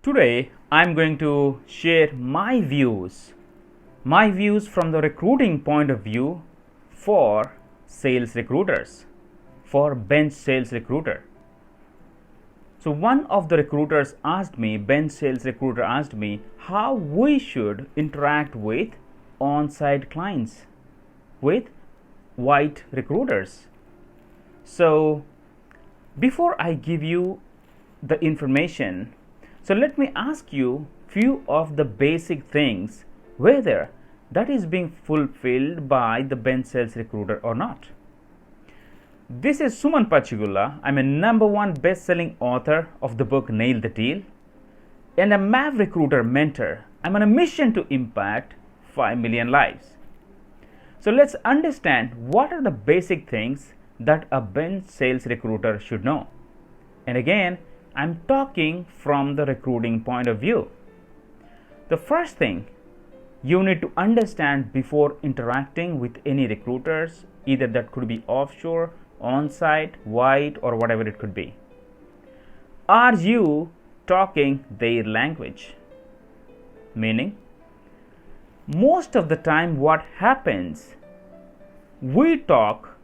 Today, I'm going to share my views from the recruiting point of view for sales recruiters, for bench sales recruiter. So one of the recruiters asked me, bench sales recruiter asked me, how we should interact with on-site clients, with white recruiters. So before I give you the information, so let me ask you few of the basic things whether that is being fulfilled by the bench sales recruiter or not. This is Suman Pachigulla. I'm a #1 best-selling author of the book Nail the Deal and a MAV recruiter mentor. I'm on a mission to impact 5 million lives. So let's understand what are the basic things that a bench sales recruiter should know. And again, I'm talking from the recruiting point of view. The first thing you need to understand before interacting with any recruiters, either that could be offshore, on-site, white, or whatever it could be. Are you talking their language? Meaning, most of the time what happens, we talk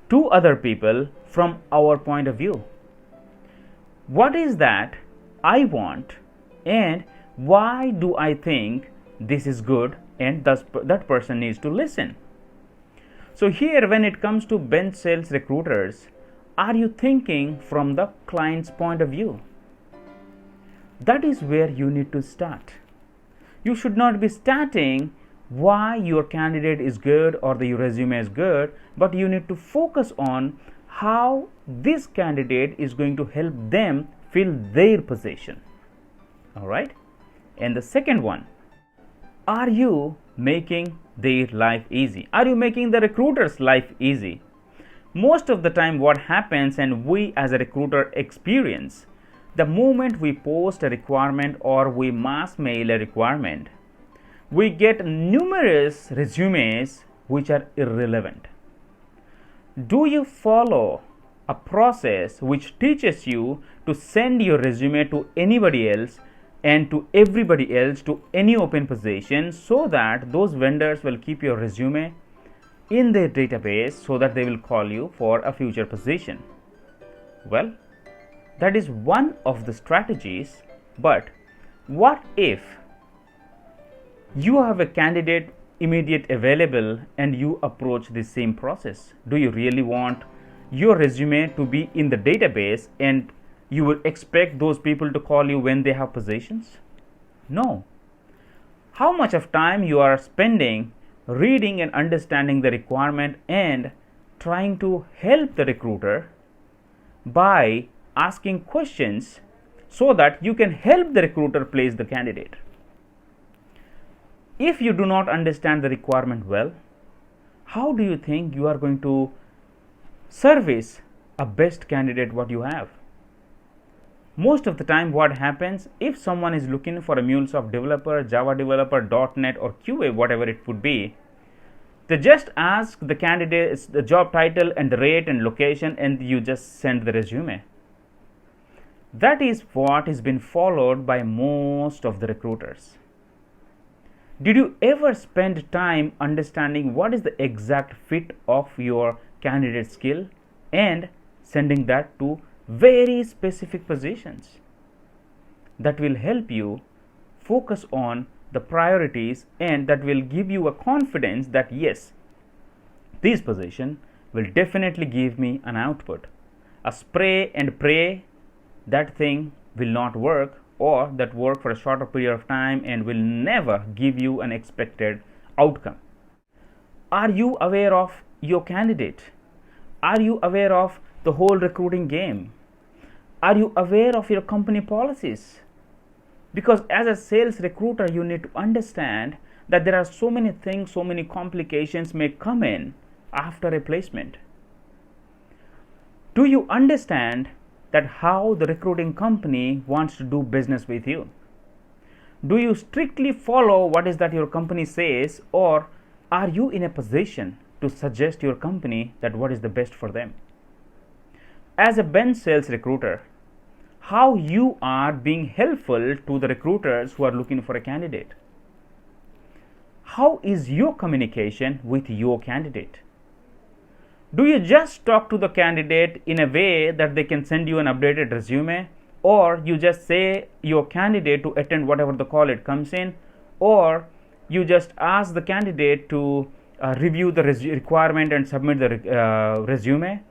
to other people from our point of view. What is that I want and why do I think this is good, and that person needs to listen. So here when it comes to bench sales recruiters, are you thinking from the client's point of view? That is where you need to start. You should not be starting why your candidate is good or your resume is good, but you need to focus on how this candidate is going to help them fill their position. All right. And the second one, are you making their life easy? Are you making the recruiter's life easy? Most of the time what happens, and we as a recruiter experience, the moment we post a requirement or we mass mail a requirement, we get numerous resumes which are irrelevant. Do you follow a process which teaches you to send your resume to anybody else and to everybody else, to any open position, so that those vendors will keep your resume in their database so that they will call you for a future position? Well, that is one of the strategies, but what if you have a candidate immediate available and you approach the same process? Do you really want your resume to be in the database and you would expect those people to call you when they have positions? No. How much of time you are spending reading and understanding the requirement and trying to help the recruiter by asking questions so that you can help the recruiter place the candidate? If you do not understand the requirement well, how do you think you are going to service a best candidate what you have? Most of the time what happens, if someone is looking for a MuleSoft developer, Java developer, .NET or QA, whatever it would be, they just ask the candidate the job title and the rate and location, and you just send the resume. That is what has been followed by most of the recruiters. Did you ever spend time understanding what is the exact fit of your candidate skill and sending that to very specific positions? That will help you focus on the priorities, and that will give you a confidence that yes, this position will definitely give me an output. A spray and pray, that thing will not work, or that work for a shorter period of time and will never give you an expected outcome. Are you aware of your candidate? Are you aware of the whole recruiting game? Are you aware of your company policies? Because as a sales recruiter, you need to understand that there are so many things, so many complications may come in after a placement. Do you understand that how the recruiting company wants to do business with you? Do you strictly follow what is that your company says, or are you in a position to suggest your company that what is the best for them? As a bench sales recruiter, how you are being helpful to the recruiters who are looking for a candidate. How is your communication with your candidate? Do you just talk to the candidate in a way that they can send you an updated resume, or you just say your candidate to attend whatever the call it comes in, or you just ask the candidate to review the requirement and submit the resume?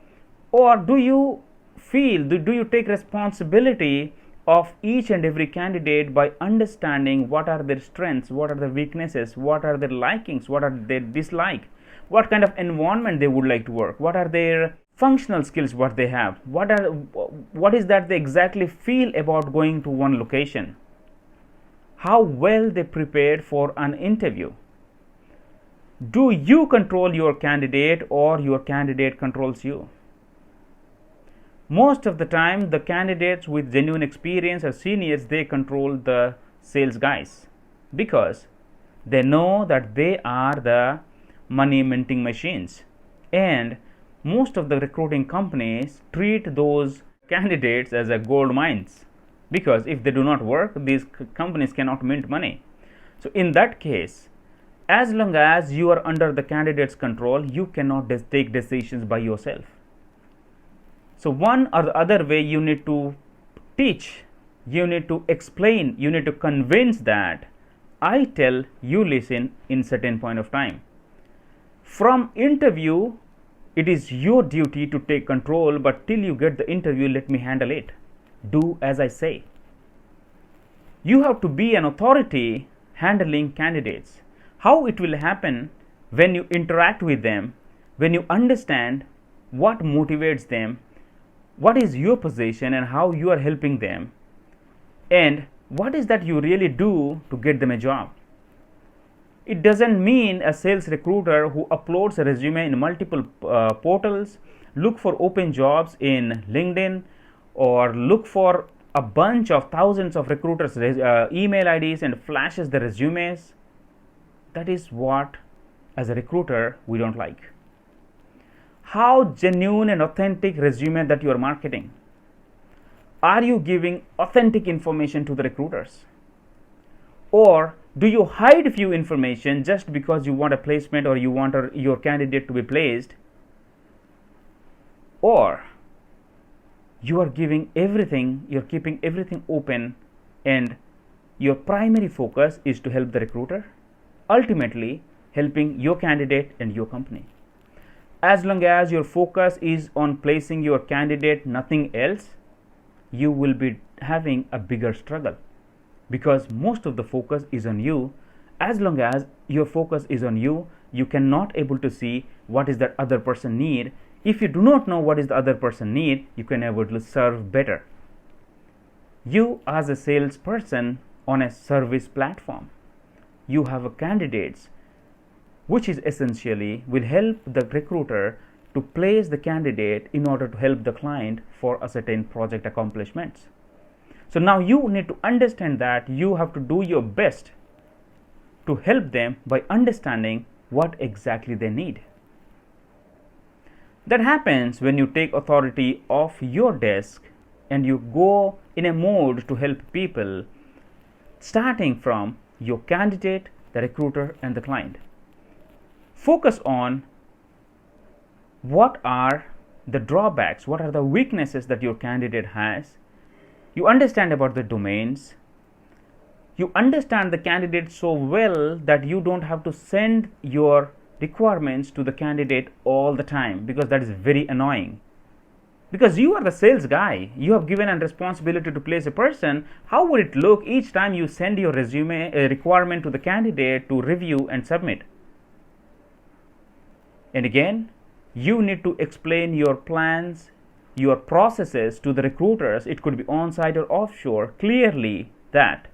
Or do you do you take responsibility of each and every candidate by understanding what are their strengths, what are their weaknesses, what are their likings, what are their dislike, what kind of environment they would like to work, what are their functional skills, what they have, what is that they exactly feel about going to one location, how well they prepared for an interview. Do you control your candidate or your candidate controls you? Most of the time, the candidates with genuine experience or seniors, they control the sales guys because they know that they are the money minting machines, and most of the recruiting companies treat those candidates as a gold mines, because if they do not work, these companies cannot mint money. So in that case, as long as you are under the candidate's control, you cannot take decisions by yourself. So one or the other way, you need to teach, you need to explain, you need to convince that I tell, you listen in certain point of time. From interview, it is your duty to take control, but till you get the interview, let me handle it. Do as I say. You have to be an authority handling candidates. How it will happen? When you interact with them, when you understand what motivates them, what is your position and how you are helping them, and what is that you really do to get them a job. It doesn't mean a sales recruiter who uploads a resume in multiple portals, look for open jobs in LinkedIn, or look for a bunch of thousands of recruiters' email IDs and flashes the resumes. That is what, as a recruiter, we don't like. How genuine and authentic resume that you are marketing? Are you giving authentic information to the recruiters? Or do you hide few information just because you want a placement or you want your candidate to be placed? Or you are giving everything, you're keeping everything open, and your primary focus is to help the recruiter, ultimately helping your candidate and your company. As long as your focus is on placing your candidate, nothing else, you will be having a bigger struggle, because most of the focus is on you. As long as your focus is on you, you cannot able to see what is that other person need. If you do not know what is the other person need, you can able to serve better. You as a salesperson on a service platform, you have a candidates, which is essentially will help the recruiter to place the candidate in order to help the client for a certain project accomplishments. So now you need to understand that you have to do your best to help them by understanding what exactly they need. That happens when you take authority off your desk and you go in a mode to help people, starting from your candidate, the recruiter, and the client. Focus on what are the drawbacks, what are the weaknesses that your candidate has. You understand about the domains. You understand the candidate so well that you don't have to send your requirements to the candidate all the time, because that is very annoying. Because you are the sales guy, you have given a responsibility to place a person. How would it look each time you send your resume requirement to the candidate to review and submit? And again, you need to explain your plans, your processes to the recruiters. It could be on-site or offshore, clearly, that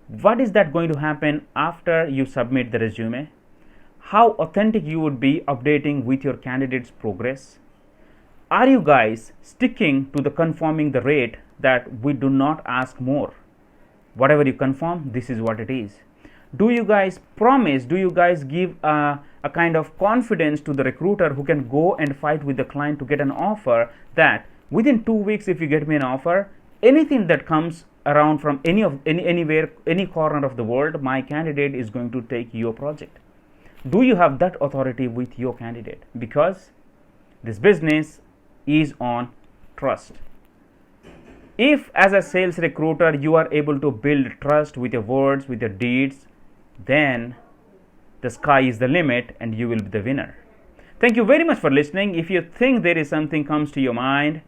what is that going to happen after you submit the resume, how authentic you would be updating with your candidate's progress. Are you guys sticking to the confirming the rate that we do not ask more? Whatever you confirm, this is what it is. Do you guys promise, do you guys give a kind of confidence to the recruiter who can go and fight with the client to get an offer, that within 2 weeks if you get me an offer, anything that comes around from anywhere, any corner of the world, my candidate is going to take your project. Do you have that authority with your candidate? Because this business is on trust. If as a sales recruiter you are able to build trust with your words, with your deeds, then the sky is the limit and you will be the winner. Thank you very much for listening. If you think there is something comes to your mind,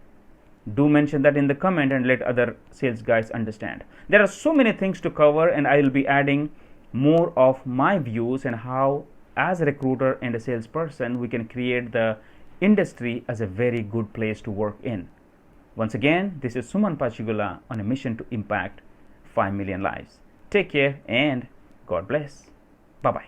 do mention that in the comment and let other sales guys understand. There are so many things to cover, and I will be adding more of my views and how as a recruiter and a salesperson we can create the industry as a very good place to work in. Once again, this is Suman Pachigulla on a mission to impact 5 million lives. Take care and God bless. Bye bye.